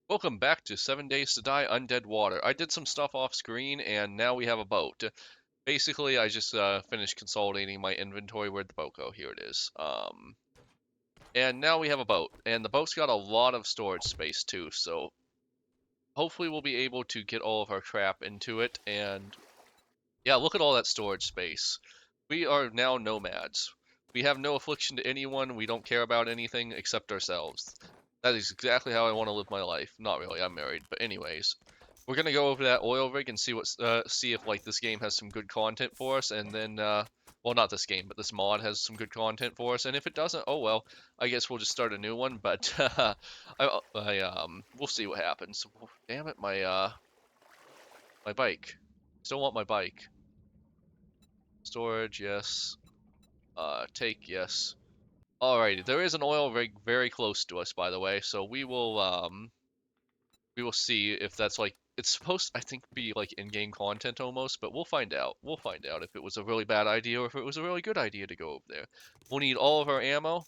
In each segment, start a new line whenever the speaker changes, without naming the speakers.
Welcome back to 7 Days to Die Undead Water. I did some stuff off screen and now we have a boat. Basically, I just finished consolidating my inventory. Where'd the boat go? Here it is. And now we have a boat. And the boat's got a lot of storage space too, so hopefully we'll be able to get all of our crap into it. And yeah, look at all that storage space. We are now nomads. We have no affliction to anyone. We don't care about anything except ourselves. That is exactly how I want to live my life. Not really, I'm married. But anyways, we're gonna go over that oil rig and see if like this game has some good content for us, and then well, not this game, but this mod has some good content for us. And if it doesn't, oh well, I guess we'll just start a new one. But we'll see what happens. Damn it, my bike. Still want my bike. Storage, yes. Take, yes. Alrighty, there is an oil rig very close to us, by the way, so we will see if that's like it's supposed I think be like in-game content almost, but we'll find out. We'll find out if it was a really bad idea or if it was a really good idea to go over there. We'll need all of our ammo.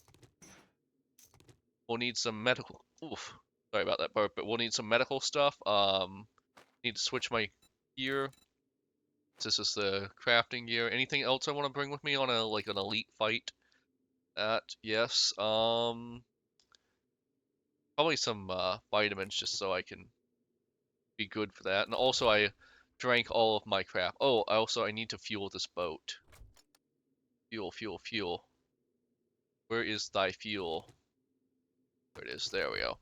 We'll need some medical. Oof, sorry about that part, but we'll need some medical stuff. Need to switch my gear. This is the crafting gear. Anything else I want to bring with me on a like an elite fight? That yes. Probably some vitamins just so I can be good for that. And also I drank all of my crap. Oh, I need to fuel this boat. Fuel, fuel, fuel. Where is thy fuel? There it is. There we go.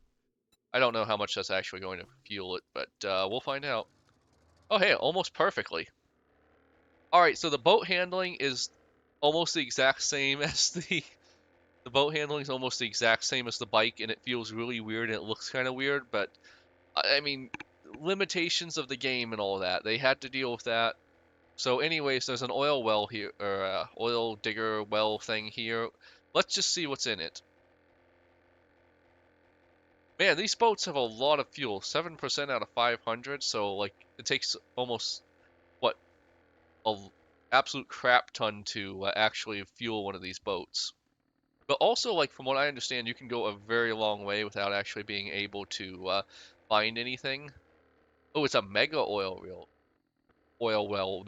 I don't know how much that's actually going to fuel it, but we'll find out. Oh, hey, almost perfectly. Alright, so the boat handling is almost the exact same as the boat handling is almost the exact same as the bike, and it feels really weird and it looks kind of weird, but I mean, limitations of the game and all that. They had to deal with that. So anyways, there's an oil well here, or oil digger well thing here. Let's just see what's in it. Man, these boats have a lot of fuel. 7% out of 500, so like it takes almost, what, a absolute crap ton to actually fuel one of these boats. But also, like, from what I understand, you can go a very long way without actually being able to find anything. Oh, it's a mega oil reel. Oil well,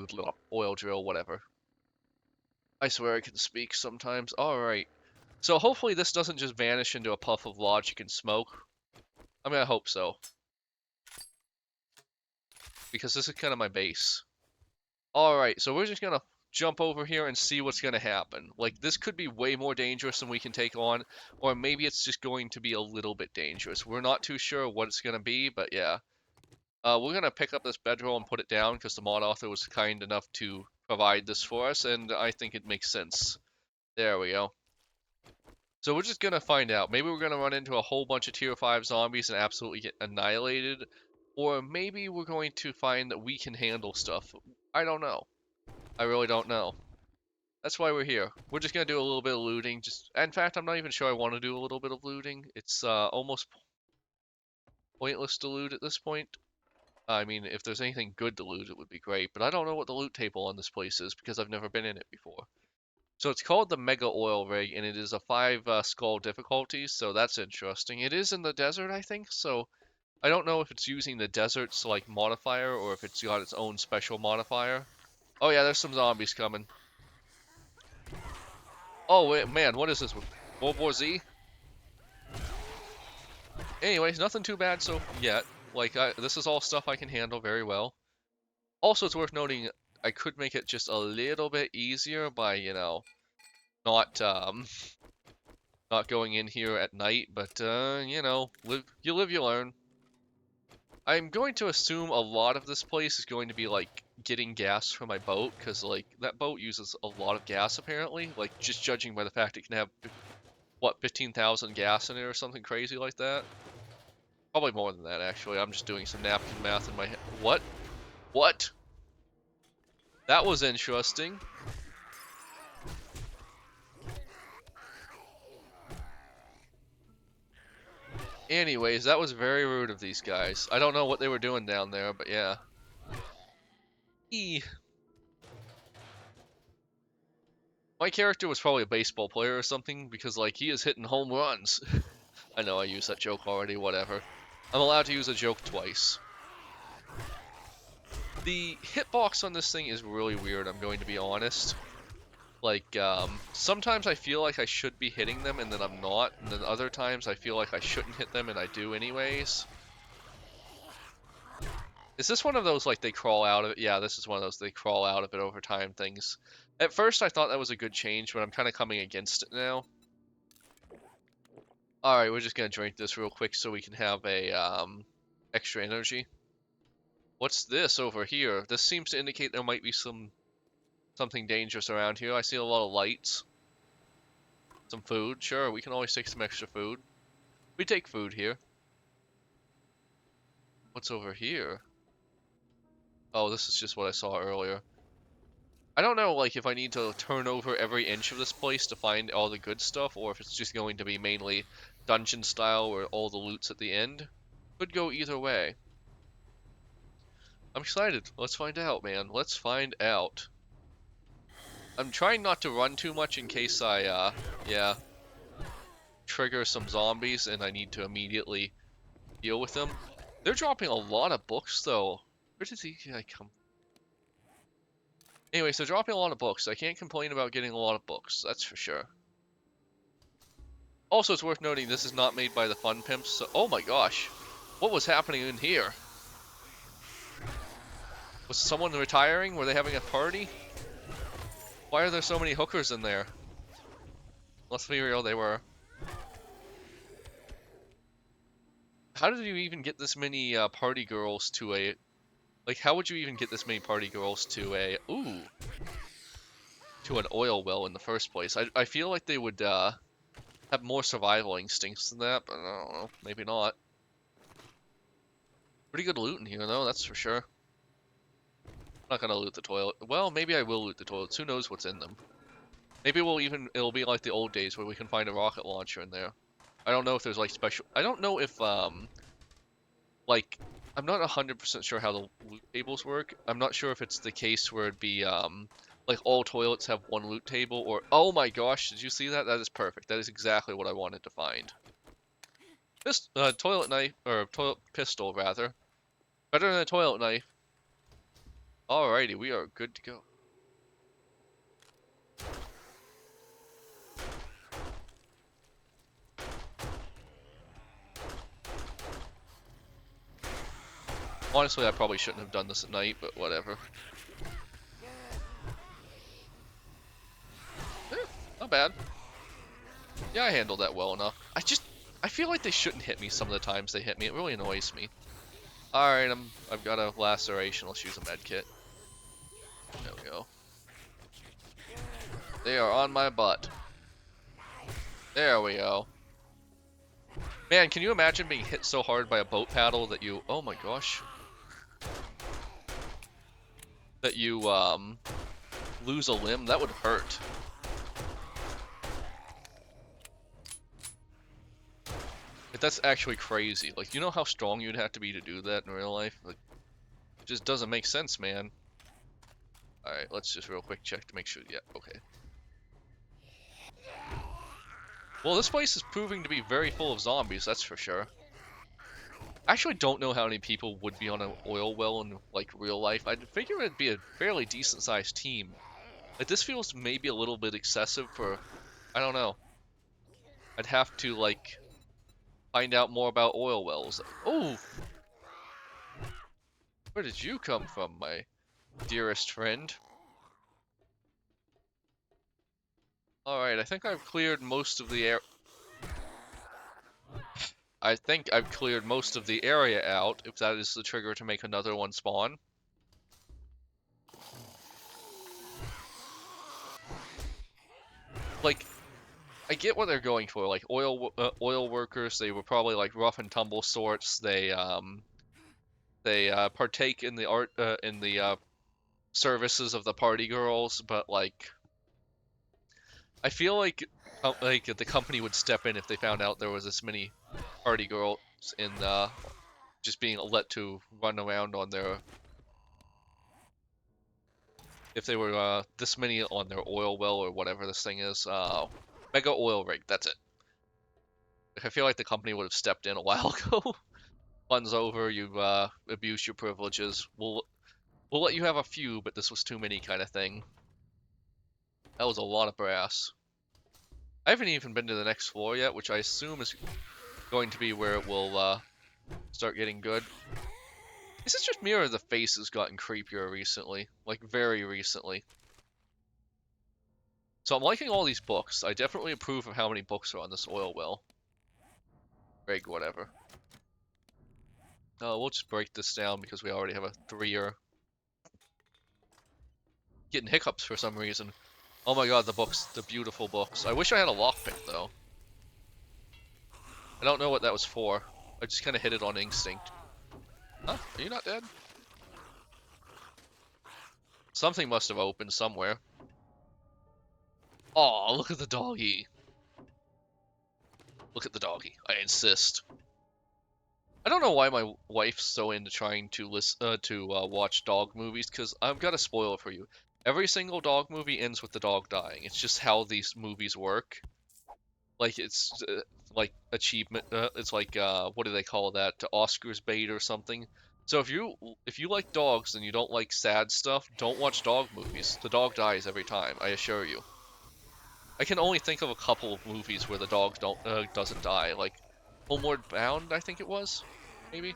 oil drill, whatever. I swear I can speak sometimes. Alright. So hopefully this doesn't just vanish into a puff of logic and smoke. I mean, I hope so. Because this is kind of my base. Alright, so we're just gonna jump over here and see what's gonna happen. Like, this could be way more dangerous than we can take on, or maybe it's just going to be a little bit dangerous. We're not too sure what it's gonna be, but yeah. We're gonna pick up this bedroll and put it down because the mod author was kind enough to provide this for us, and I think it makes sense. There we go. So we're just gonna find out. Maybe we're gonna run into a whole bunch of tier 5 zombies and absolutely get annihilated. Or maybe we're going to find that we can handle stuff. I don't know. I really don't know. That's why we're here. We're just gonna do a little bit of looting. In fact, I'm not even sure I want to do a little bit of looting. It's almost pointless to loot at this point. I mean, if there's anything good to loot, it would be great. But I don't know what the loot table on this place is because I've never been in it before. So it's called the Mega Oil Rig, and it is a 5 skull difficulty, so that's interesting. It is in the desert, I think, so I don't know if it's using the desert's like modifier or if it's got its own special modifier. Oh yeah, there's some zombies coming. Oh wait, man, what is this? World War Z? Anyways, nothing too bad so yet. Like, this is all stuff I can handle very well. Also, it's worth noting I could make it just a little bit easier by, you know, not not going in here at night, but you know, you live, you learn. I'm going to assume a lot of this place is going to be like getting gas from my boat, because like that boat uses a lot of gas apparently. Like just judging by the fact it can have what 15,000 gas in it or something crazy like that. Probably more than that actually. I'm just doing some napkin math in my head. What? What? That was interesting. Anyways, that was very rude of these guys. I don't know what they were doing down there, but yeah. Eee. My character was probably a baseball player or something, because like he is hitting home runs. I know I used that joke already, whatever. I'm allowed to use a joke twice. The hitbox on this thing is really weird, I'm going to be honest. Like, sometimes I feel like I should be hitting them and then I'm not, and then other times I feel like I shouldn't hit them and I do anyways. Is this one of those, like, they crawl out of it? Yeah, this is one of those they crawl out of it over time things. At first I thought that was a good change, but I'm kind of coming against it now. Alright, we're just gonna drink this real quick so we can have a, extra energy. What's this over here? This seems to indicate there might be something dangerous around here. I see a lot of lights. Some food. Sure, we can always take some extra food. We take food here. What's over here? Oh, this is just what I saw earlier. I don't know, like, if I need to turn over every inch of this place to find all the good stuff, or if it's just going to be mainly dungeon style where all the loot's at the end. Could go either way. I'm excited. Let's find out, man. Let's find out. I'm trying not to run too much in case I, yeah, trigger some zombies and I need to immediately deal with them. They're dropping a lot of books, though. Where did he come? Anyways, they're dropping a lot of books. I can't complain about getting a lot of books, that's for sure. Also, it's worth noting this is not made by the Fun Pimps, so oh my gosh. What was happening in here? Was someone retiring? Were they having a party? Why are there so many hookers in there? Let's be real, they were. How did you even get this many party girls to a... Like, how would you even get this many party girls to a... Ooh. To an oil well in the first place? I feel like they would have more survival instincts than that, but I don't know. Maybe not. Pretty good loot in here, though, that's for sure. Not gonna loot the toilet. Well, maybe I will loot the toilets. Who knows what's in them? Maybe it'll be like the old days where we can find a rocket launcher in there. I don't know if there's like special, I don't know if like, I'm not 100% sure how the loot tables work. I'm not sure if it's the case where it'd be like all toilets have one loot table, or oh my gosh, did you see that? That is perfect. That is exactly what I wanted to find. This toilet knife, or toilet pistol rather. Better than a toilet knife. Alrighty, we are good to go. Honestly, I probably shouldn't have done this at night, but whatever. Eh, not bad. Yeah, I handled that well enough. I feel like they shouldn't hit me some of the times they hit me. It really annoys me. Alright, I've got a laceration. Let's use a med kit. There we go. They are on my butt. There we go. Man, can you imagine being hit so hard by a boat paddle that you... Oh my gosh. That you, lose a limb? That would hurt. Like, that's actually crazy. Like, you know how strong you'd have to be to do that in real life? Like, it just doesn't make sense, man. Alright, let's just real quick check to make sure. Yeah, okay. Well, this place is proving to be very full of zombies, that's for sure. I actually don't know how many people would be on an oil well in, like, real life. I'd figure it'd be a fairly decent-sized team. Like, this feels maybe a little bit excessive for... I don't know. I'd have to, like, find out more about oil wells. Oh! Where did you come from, my dearest friend? Alright, I think I've cleared most of the air... I think I've cleared most of the area out, if that is the trigger to make another one spawn. Like, I get what they're going for. Like, oil workers, they were probably like rough and tumble sorts. They partake in the services of the party girls, but like, I feel like the company would step in if they found out there was this many party girls in just being let to run around on their, if they were this many on their oil well or whatever this thing is, mega oil rig. That's it. I feel like the company would have stepped in a while ago. fun's over, you abuse your privileges. We'll let you have a few, but this was too many kind of thing. That was a lot of brass. I haven't even been to the next floor yet, which I assume is going to be where it will start getting good. Is it just me or the face has gotten creepier recently? Like, very recently. So I'm liking all these books. I definitely approve of how many books are on this oil well. Greg, whatever. We'll just break this down because we already have a 3-year. Getting hiccups for some reason. Oh my god, the books. The beautiful books. I wish I had a lockpick, though. I don't know what that was for. I just kind of hit it on instinct. Huh? Are you not dead? Something must have opened somewhere. Aw, look at the doggy. Look at the doggy. I insist. I don't know why my wife's so into trying to watch dog movies, because I've got to spoil it for you. Every single dog movie ends with the dog dying. It's just how these movies work. Like, it's like achievement. It's like what do they call that? Oscars bait or something. So if you like dogs and you don't like sad stuff, don't watch dog movies. The dog dies every time. I assure you. I can only think of a couple of movies where the dog doesn't die, like Homeward Bound, I think it was, maybe.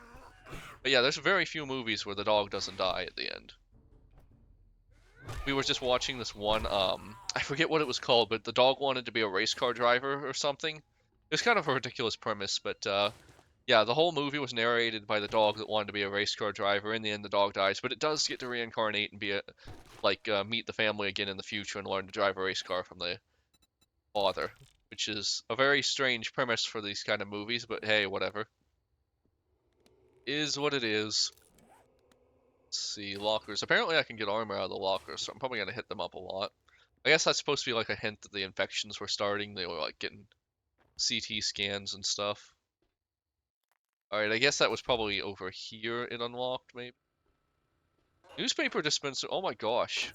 But yeah, there's very few movies where the dog doesn't die at the end. We were just watching this one, I forget what it was called, but the dog wanted to be a race car driver or something. It was kind of a ridiculous premise, but yeah, the whole movie was narrated by the dog that wanted to be a race car driver. In the end, the dog dies, but it does get to reincarnate and be meet the family again in the future and learn to drive a race car from the father, which is a very strange premise for these kind of movies, but hey, whatever. Is what it is. Let's see, lockers. Apparently I can get armor out of the lockers, so I'm probably going to hit them up a lot. I guess that's supposed to be like a hint that the infections were starting. They were like getting CT scans and stuff. Alright, I guess that was probably over here it unlocked, maybe. Newspaper dispenser. Oh my gosh.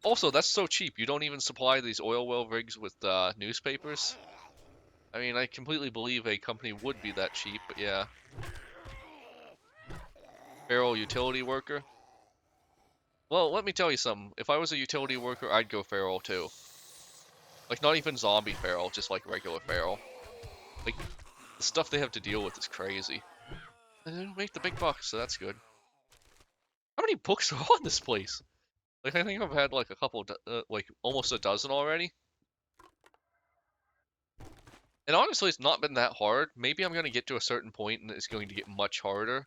Also, that's so cheap. You don't even supply these oil well rigs with newspapers. I mean, I completely believe a company would be that cheap, but yeah. Feral utility worker. Well, let me tell you something. If I was a utility worker, I'd go feral too. Like, not even zombie feral, just like regular feral. Like, the stuff they have to deal with is crazy. And they don't make the big bucks, so that's good. How many books are on this place? Like, I think I've had like a couple, like almost a dozen already. And honestly, it's not been that hard. Maybe I'm going to get to a certain point and it's going to get much harder.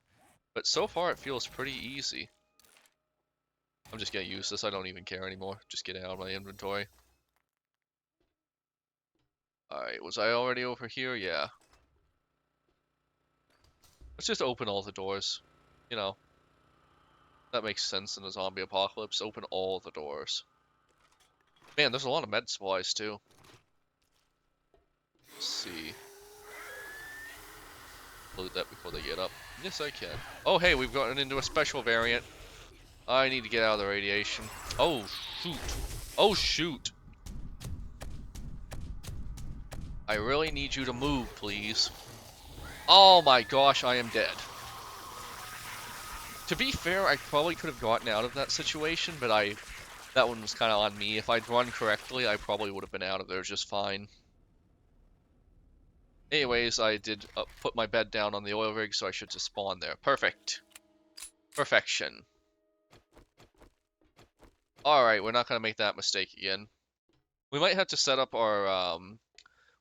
But so far, it feels pretty easy. I'm just going to use this. I don't even care anymore. Just get it out of my inventory. Alright, was I already over here? Yeah. Let's just open all the doors. You know, that makes sense in a zombie apocalypse. Open all the doors. Man, there's a lot of med supplies, too. Let's see. Loot that before they get up. Yes, I can. Oh, hey, we've gotten into a special variant. I need to get out of the radiation. Oh, shoot. Oh, shoot. I really need you to move, please. Oh my gosh, I am dead. To be fair, I probably could have gotten out of that situation, but that one was kind of on me. If I'd run correctly, I probably would have been out of there just fine. Anyways, I did put my bed down on the oil rig, so I should just spawn there. Perfect. Perfection. Alright, we're not going to make that mistake again. We might have to set up our,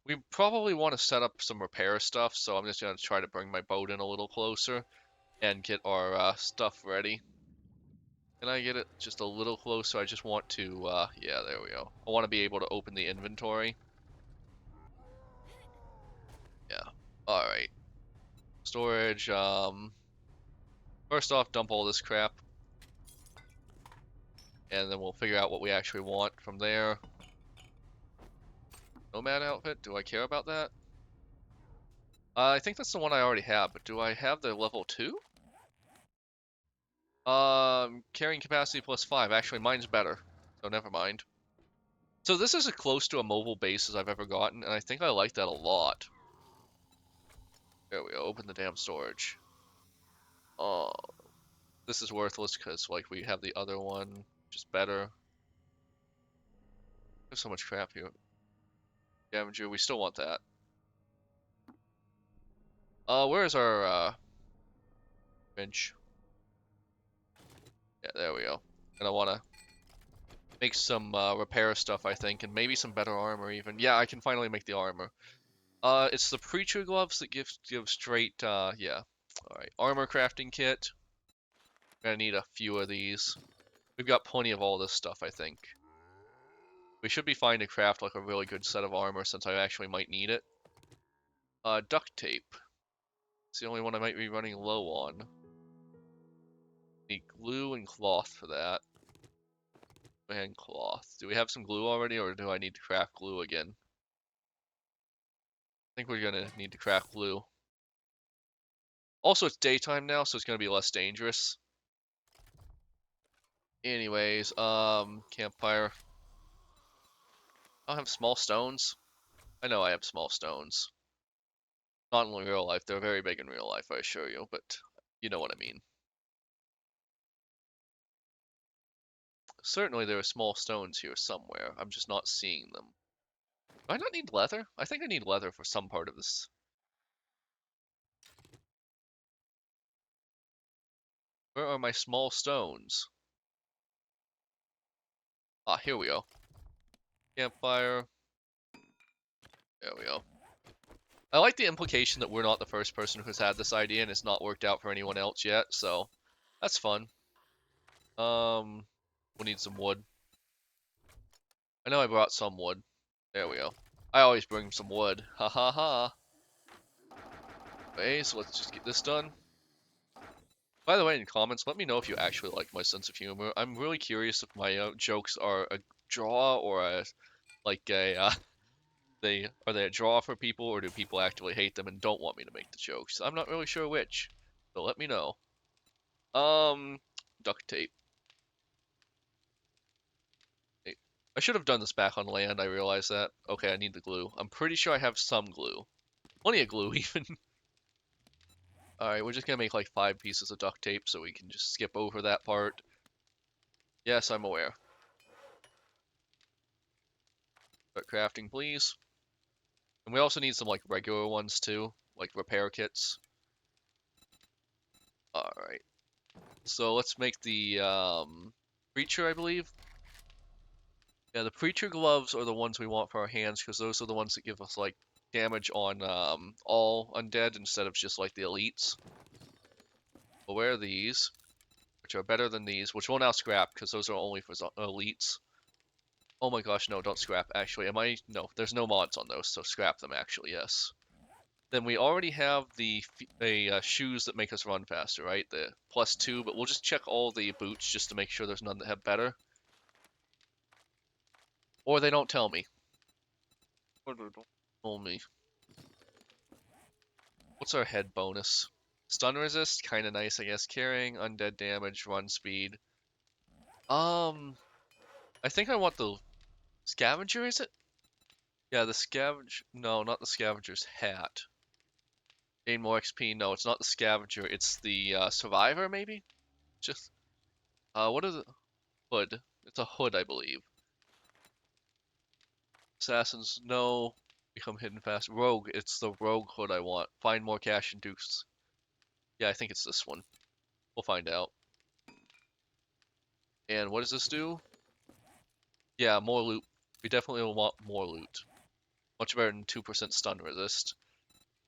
we probably want to set up some repair stuff, so I'm just going to try to bring my boat in a little closer and get our stuff ready. Can I get it just a little closer? I just want to, yeah, there we go. I want to be able to open the inventory. Yeah. Alright. Storage, first off, dump all this crap. And then we'll figure out what we actually want from there. Nomad outfit, do I care about that? I think that's the one I already have, but do I have the level 2? Carrying capacity +5. Actually, mine's better, so never mind. So this is as close to a mobile base as I've ever gotten, and I think I like that a lot. There we go. Open the damn storage. Oh, this is worthless because like we have the other one, which is better. There's so much crap here. Scavenger, we still want that. Where's our bench? Yeah, there we go. And I wanna make some repair stuff, I think, and maybe some better armor even. Yeah, I can finally make the armor. It's the preacher gloves that give straight yeah. Alright, armor crafting kit. Gonna need a few of these. We've got plenty of all this stuff, I think. We should be fine to craft like a really good set of armor since I actually might need it. Duct tape. It's the only one I might be running low on. Need glue and cloth for that. And cloth. Do we have some glue already, or do I need to craft glue again? I think we're gonna need to craft glue. Also, it's daytime now, so it's gonna be less dangerous. Anyways, campfire. I don't have small stones. I know I have small stones. Not in real life. They're very big in real life, I assure you, but you know what I mean. Certainly there are small stones here somewhere. I'm just not seeing them. Do I not need leather? I think I need leather for some part of this. Where are my small stones? Ah, here we go. Campfire. There we go. I like the implication that we're not the first person who's had this idea and it's not worked out for anyone else yet, so that's fun. We'll need some wood. I know I brought some wood. There we go. I always bring some wood. Ha ha ha. Okay, so let's just get this done. By the way, in comments, let me know if you actually like my sense of humor. I'm really curious if my jokes are a draw or a like a are they a draw for people, or do people actually hate them and don't want me to make the jokes? I'm not really sure which. So let me know. Um, duct tape. Hey, I should have done this back on land. I realized that. Okay, I need the glue. I'm pretty sure I have some glue. Plenty of glue, even. Alright, we're just gonna make like 5 pieces of duct tape so we can just skip over that part. Yes, I'm aware. Start crafting, please. And we also need some like regular ones too, like repair kits. Alright. So let's make the preacher, I believe. Yeah, the preacher gloves are the ones we want for our hands because those are the ones that give us like damage on all undead instead of just like the elites. We'll wear these, which are better than these, which we'll now scrap because those are only for elites. Oh my gosh, no, don't scrap. Actually, no, there's no mods on those, so scrap them actually, yes. Then we already have the shoes that make us run faster, right? The +2, but we'll just check all the boots just to make sure there's none that have better. Or they don't tell me. Or they don't tell me. What's our head bonus? Stun resist, kinda nice, I guess. Carrying, undead damage, run speed. I think I want the scavenger, is it? Yeah, the scavenger. No, not the scavenger's hat. Gain more XP. No, it's not the scavenger. It's the survivor, maybe? Just what is it? Hood. It's a hood, I believe. Assassins, no. Become hidden fast. Rogue. It's the rogue hood I want. Find more cash and dukes. Yeah, I think it's this one. We'll find out. And what does this do? Yeah, more loot. We definitely will want more loot. Much better than 2% stun resist.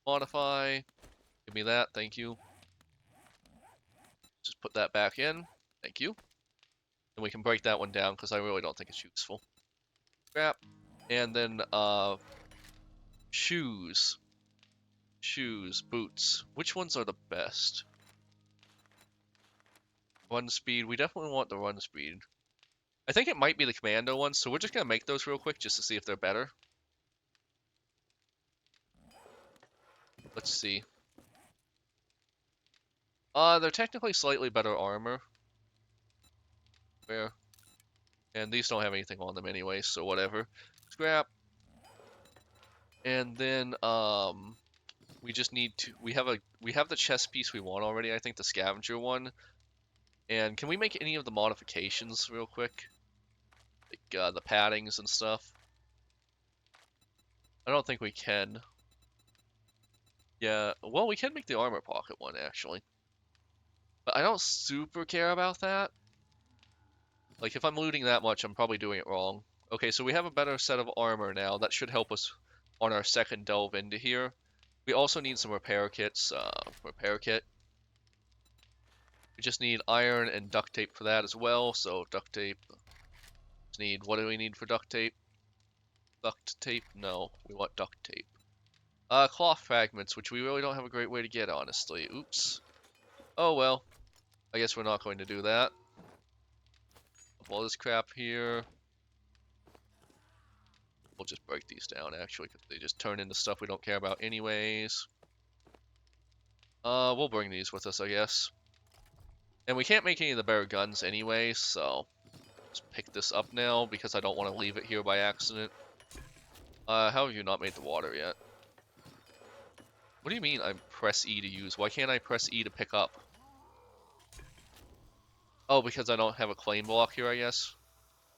Modify. Give me that, thank you. Just put that back in. Thank you. And we can break that one down because I really don't think it's useful. Scrap. And then, shoes. Shoes, boots. Which ones are the best? Run speed. We definitely want the run speed. I think it might be the commando ones, so we're just gonna make those real quick just to see if they're better. Let's see. They're technically slightly better armor. Where? And these don't have anything on them anyway, so whatever. Scrap. And then, We just need to. We have the chest piece we want already. I think the scavenger one. And can we make any of the modifications real quick? Like the paddings and stuff. I don't think we can. Yeah, well, we can make the armor pocket one actually. But I don't super care about that. Like if I'm looting that much, I'm probably doing it wrong. Okay, so we have a better set of armor now. That should help us on our second delve into here. We also need some repair kits. Repair kit. We just need iron and duct tape for that as well. So duct tape. Need what do we need for duct tape? Duct tape? No, we want duct tape. Cloth fragments, which we really don't have a great way to get, honestly. Oops. Oh well. I guess we're not going to do that. All this crap here. We'll just break these down, actually, because they just turn into stuff we don't care about anyways. We'll bring these with us, I guess. And we can't make any of the better guns anyway, so just pick this up now because I don't want to leave it here by accident. How have you not made the water yet? What do you mean I press E to use? Why can't I press E to pick up? Oh, because I don't have a claim block here, I guess.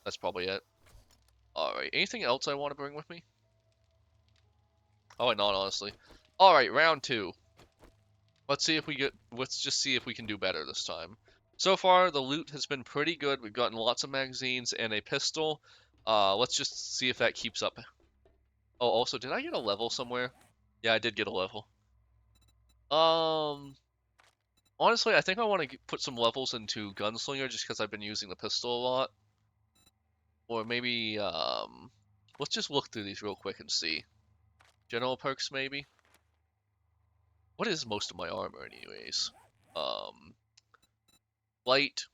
That's probably it. Alright, anything else I want to bring with me? Oh, wait, not honestly. Alright, round 2. Let's just see if we can do better this time. So far, the loot has been pretty good. We've gotten lots of magazines and a pistol. Let's just see if that keeps up. Oh, also, did I get a level somewhere? Yeah, I did get a level. Honestly, I think I want to put some levels into Gunslinger just because I've been using the pistol a lot. Or maybe, let's just look through these real quick and see. General perks, maybe? What is most of my armor, anyways? Light,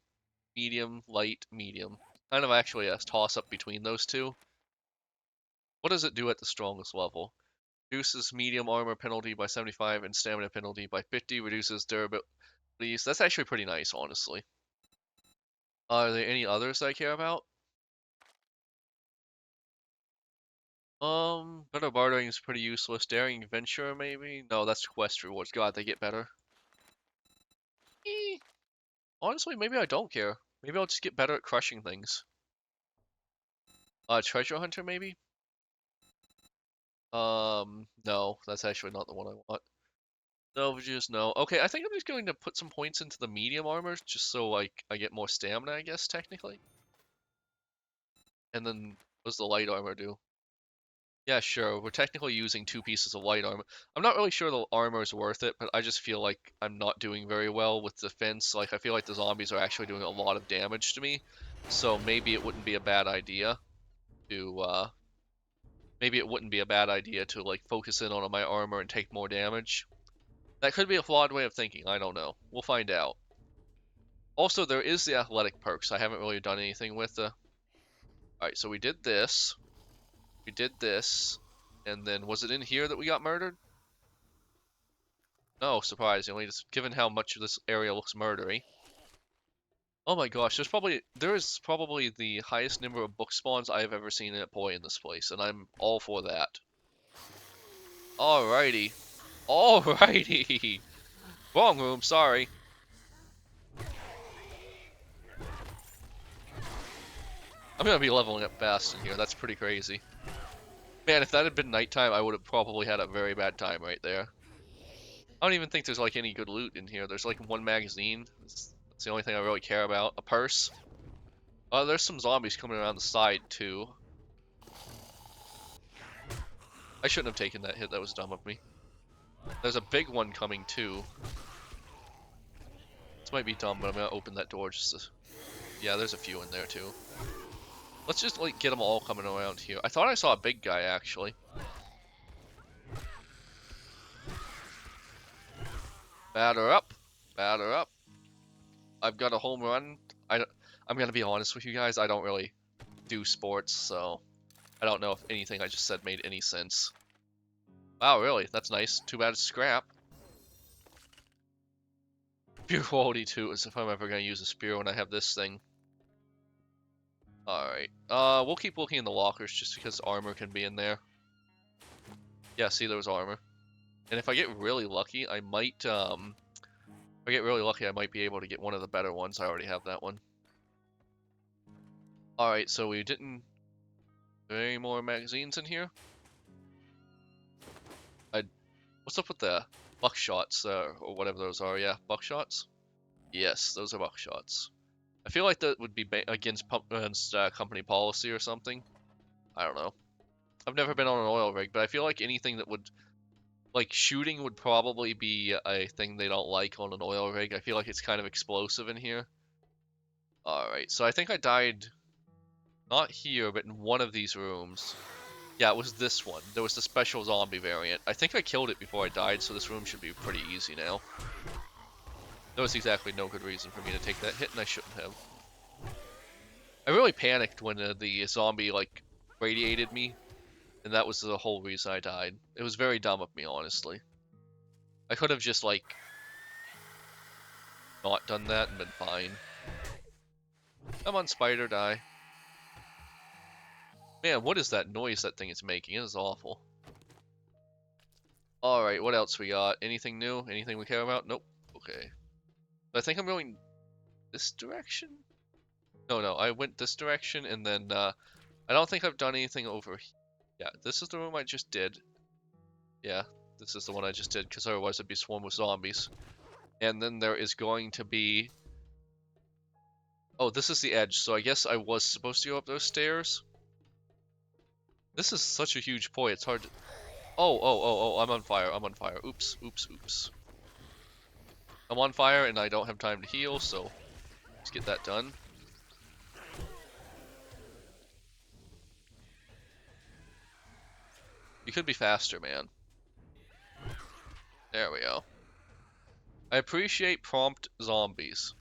medium, light, medium. Kind of actually a toss-up between those two. What does it do at the strongest level? Reduces medium armor penalty by 75 and stamina penalty by 50. Reduces durability. That's actually pretty nice, honestly. Are there any others I care about? Better bartering is pretty useless. Daring Venture, maybe? No, that's quest rewards. God, they get better. Honestly, maybe I don't care. Maybe I'll just get better at crushing things. Treasure Hunter, maybe? No, that's actually not the one I want. Salvages, no. Okay, I think I'm just going to put some points into the medium armor, just so, like, I get more stamina, I guess, technically. And then, what does the light armor do? Yeah, sure, we're technically using 2 pieces of light armor. I'm not really sure the armor is worth it, but I just feel like I'm not doing very well with defense. Like, I feel like the zombies are actually doing a lot of damage to me. So maybe it wouldn't be a bad idea to, like, focus in on my armor and take more damage. That could be a flawed way of thinking, I don't know. We'll find out. Also, there is the athletic perks. I haven't really done anything with the... Alright, so we did this. We did this. And then, was it in here that we got murdered? No, surprisingly, just given how much of this area looks murdery. Oh my gosh, there is probably the highest number of book spawns I have ever seen in a poi in this place, and I'm all for that. Alrighty. Alrighty! Wrong room, sorry. I'm gonna be leveling up fast in here, that's pretty crazy. Man, if that had been nighttime, I would have probably had a very bad time right there. I don't even think there's like any good loot in here. There's like 1 magazine. That's the only thing I really care about. A purse. There's some zombies coming around the side too. I shouldn't have taken that hit. That was dumb of me. There's a big one coming too. This might be dumb, but I'm gonna open that door just to... Yeah, there's a few in there too. Let's just like get them all coming around here. I thought I saw a big guy actually. Batter up. Batter up. I've got a home run. I'm gonna be honest with you guys, I don't really do sports, so I don't know if anything I just said made any sense. Wow, really? That's nice. Too bad it's scrap. Spear quality 2 as if I'm ever gonna use a spear when I have this thing. Alright. We'll keep looking in the lockers just because armor can be in there. Yeah, see, there was armor. And if I get really lucky, I might, if I get really lucky, I might be able to get one of the better ones. I already have that one. Alright, so we didn't... Are there any more magazines in here? What's up with the buckshots, or whatever those are? Yeah, buckshots? Yes, those are buckshots. I feel like that would be against company policy or something. I don't know. I've never been on an oil rig, but I feel like anything that would... Like, shooting would probably be a thing they don't like on an oil rig. I feel like it's kind of explosive in here. Alright, so I think I died... Not here, but in one of these rooms. Yeah, it was this one. There was the special zombie variant. I think I killed it before I died, so this room should be pretty easy now. There was exactly no good reason for me to take that hit, and I shouldn't have. I really panicked when the zombie, like, radiated me, and that was the whole reason I died. It was very dumb of me, honestly. I could have just, like, not done that and been fine. Come on, spider, die. Man, what is that noise that thing is making? It is awful. Alright, what else we got? Anything new? Anything we care about? Nope. Okay. I think I'm going this direction? No, I went this direction, and then, I don't think I've done anything over here. Yeah, this is the room I just did. Yeah, this is the one I just did, because otherwise it'd be swarmed with zombies. And then there is going to be... Oh, this is the edge, so I guess I was supposed to go up those stairs. This is such a huge point, it's hard to... Oh, I'm on fire, I'm on fire. Oops. I'm on fire, and I don't have time to heal, so let's get that done. You could be faster, man. There we go. I appreciate prompt zombies.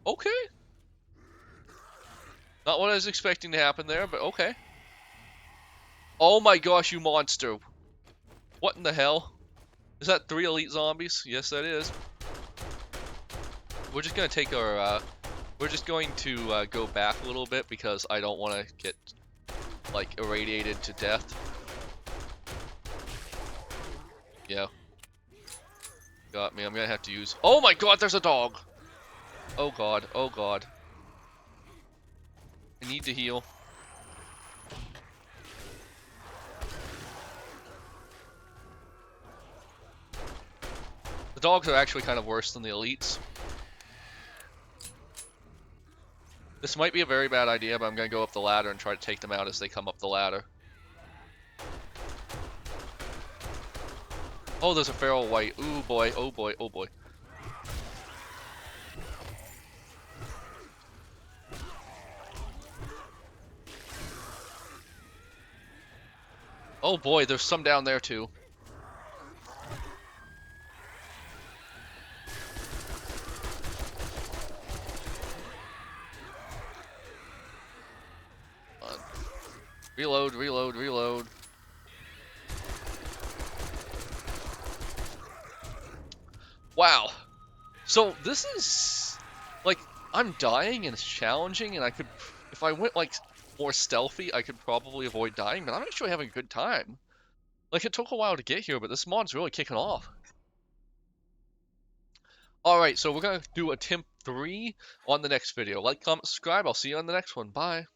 Okay. Not what I was expecting to happen there, but okay. Oh my gosh, you monster. What in the hell? Is that 3 elite zombies? Yes, that is. We're just gonna take our, we're just going to go back a little bit because I don't want to get, like, irradiated to death. Yeah. Got me. I'm gonna have to use... Oh my god, there's a dog! Oh god, oh god. I need to heal. The dogs are actually kind of worse than the elites. This might be a very bad idea, but I'm gonna go up the ladder and try to take them out as they come up the ladder. Oh, there's a feral white. Ooh boy, oh boy, oh boy. Oh boy, there's some down there too. Reload, reload, reload. Wow. So this is, like, I'm dying and it's challenging, and I could, if I went, like, more stealthy, I could probably avoid dying, but I'm actually having a good time. Like, it took a while to get here, but this mod's really kicking off. Alright, so we're gonna do attempt 3 on the next video. Like, comment, subscribe. I'll see you on the next one. Bye.